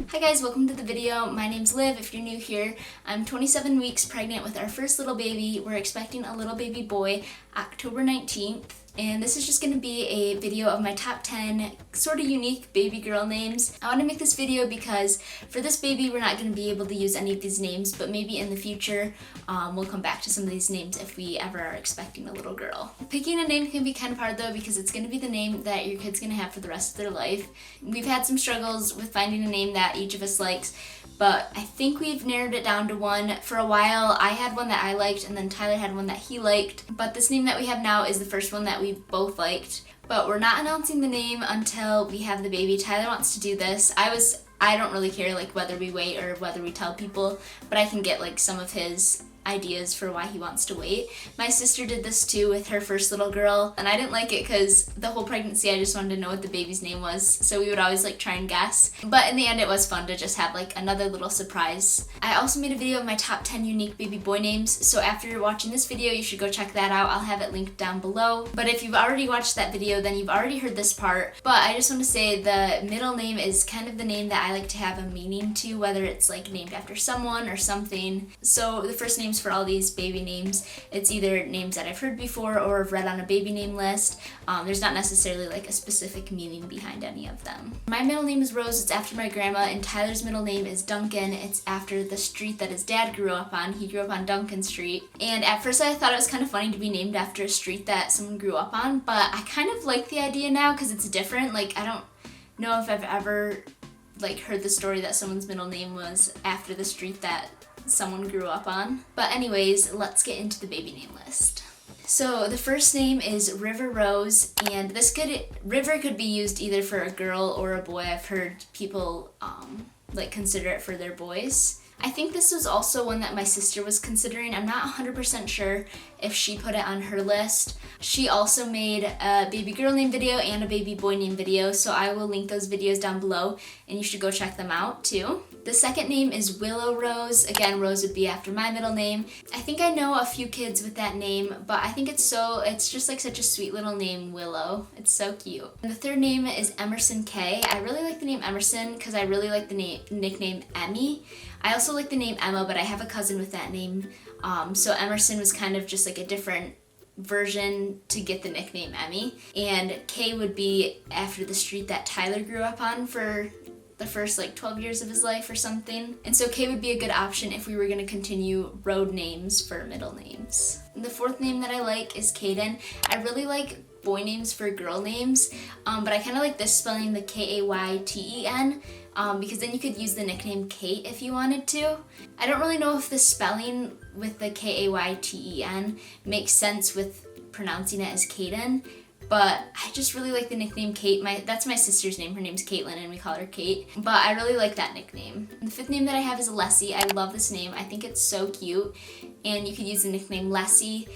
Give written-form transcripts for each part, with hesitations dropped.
Hi guys, welcome to the video. My name's Liv. If you're new here, I'm 27 weeks pregnant with our first little baby. We're expecting a little baby boy October 19th. And this is just going to be a video of my top 10 sort of unique baby girl names. I want to make this video because for this baby we're not going to be able to use any of these names, but maybe in the future we'll come back to some of these names if we ever are expecting a little girl. Picking a name can be kind of hard though, because it's going to be the name that your kid's going to have for the rest of their life. We've had some struggles with finding a name that each of us likes, but I think we've narrowed it down to one. For a while I had one that I liked and then Tyler had one that he liked, but this name that we have now is the first one that we both liked. But we're not announcing the name until we have the baby. Tyler wants to do this. I don't really care like whether we wait or whether we tell people, but I can get like some of his ideas for why he wants to wait. My sister did this too with her first little girl, and I didn't like it because the whole pregnancy I just wanted to know what the baby's name was, so we would always like try and guess. But in the end it was fun to just have like another little surprise. I also made a video of my top 10 unique baby boy names, so after you're watching this video you should go check that out. I'll have it linked down below. But if you've already watched that video, then you've already heard this part. But I just want to say the middle name is kind of the name that I like to have a meaning to, whether it's like named after someone or something. So the first name for all these baby names, it's either names that I've heard before or have read on a baby name list. There's not necessarily like a specific meaning behind any of them. My middle name is Rose. It's after my grandma, and Tyler's middle name is Duncan. It's after the street that his dad grew up on. He grew up on Duncan Street, and at first I thought it was kind of funny to be named after a street that someone grew up on, but I kind of like the idea now because it's different. Like, I don't know if I've ever like heard the story that someone's middle name was after the street that someone grew up on. But anyways, let's get into the baby name list. So the first name is River Rose, and River could be used either for a girl or a boy. I've heard people like consider it for their boys. I think this was also one that my sister was considering. I'm not 100% sure if she put it on her list. She also made a baby girl name video and a baby boy name video, so I will link those videos down below and you should go check them out too. The second name is Willow Rose. Again, Rose would be after my middle name. I think I know a few kids with that name, but I think it's just like such a sweet little name, Willow. It's so cute. And the third name is Emerson K. I really like the name Emerson because I really like the nickname Emmy. I also like the name Emma, but I have a cousin with that name. So Emerson was kind of just like a different version to get the nickname Emmy. And K would be after the street that Tyler grew up on for the first like 12 years of his life or something. And so K would be a good option if we were going to continue road names for middle names. And the fourth name that I like is KAYTEN. I really like boy names for girl names, but I kind of like this spelling, the KAYTEN, because then you could use the nickname Kate if you wanted to. I don't really know if the spelling with the KAYTEN makes sense with pronouncing it as KAYTEN, but I just really like the nickname Kate. That's my sister's name. Her name's Caitlin and we call her Kate, but I really like that nickname. And the fifth name that I have is ALESSI. I love this name. I think it's so cute, and you could use the nickname Lessie.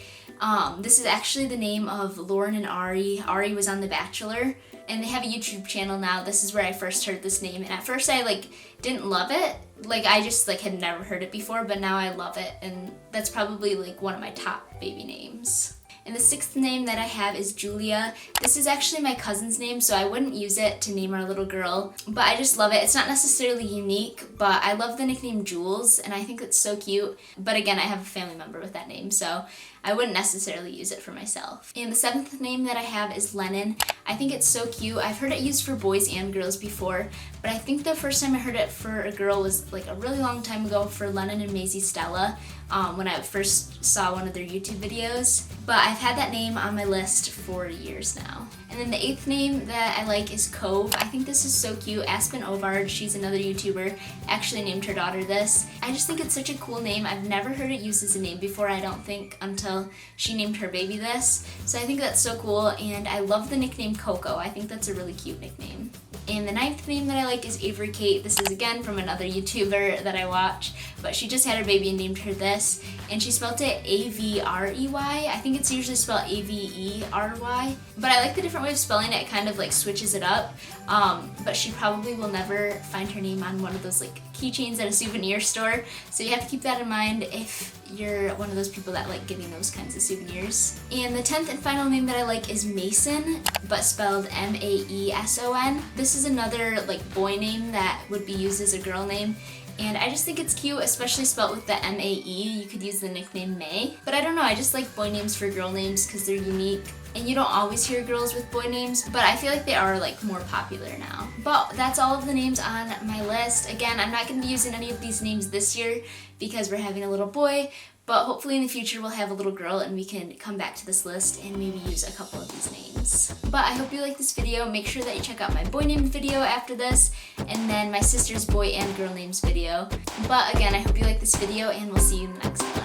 This is actually the name of Lauren and Ari. Ari was on The Bachelor, and they have a YouTube channel now. This is where I first heard this name, and at first I like didn't love it. Like, I just like had never heard it before, but now I love it, and that's probably like one of my top baby names. And the sixth name that I have is Julia. This is actually my cousin's name, so I wouldn't use it to name our little girl, but I just love it. It's not necessarily unique, but I love the nickname Jules, and I think it's so cute. But again, I have a family member with that name, so I wouldn't necessarily use it for myself. And the seventh name that I have is Lennon. I think it's so cute. I've heard it used for boys and girls before, but I think the first time I heard it for a girl was like a really long time ago for Lennon and Maisie Stella, when I first saw one of their YouTube videos. But I've had that name on my list for years now. And then the eighth name that I like is Cove. I think this is so cute. Aspen Ovard, she's another YouTuber, actually named her daughter this. I just think it's such a cool name. I've never heard it used as a name before, I don't think, until she named her baby this. So I think that's so cool, and I love the nickname Coco. I think that's a really cute nickname. And the ninth name that I like is Avery Kate. This is again from another YouTuber that I watch, but she just had her baby and named her this, and she spelled it A-V-R-E-Y. I think it's usually spelled A-V-E-R-Y, but I like the different way of spelling it. It kind of like switches it up, but she probably will never find her name on one of those like keychains at a souvenir store, so you have to keep that in mind if you're one of those people that like getting those kinds of souvenirs. And the 10th and final name that I like is MAESON, but spelled M-A-E-S-O-N. This is another like boy name that would be used as a girl name. And I just think it's cute, especially spelled with the M-A-E. You could use the nickname May. But I don't know, I just like boy names for girl names because they're unique. And you don't always hear girls with boy names, but I feel like they are like more popular now. But that's all of the names on my list. Again, I'm not going to be using any of these names this year because we're having a little boy. But hopefully in the future we'll have a little girl and we can come back to this list and maybe use a couple of these names. But I hope you like this video. Make sure that you check out my boy name video after this, and then my sister's boy and girl names video. But again, I hope you like this video and we'll see you in the next one.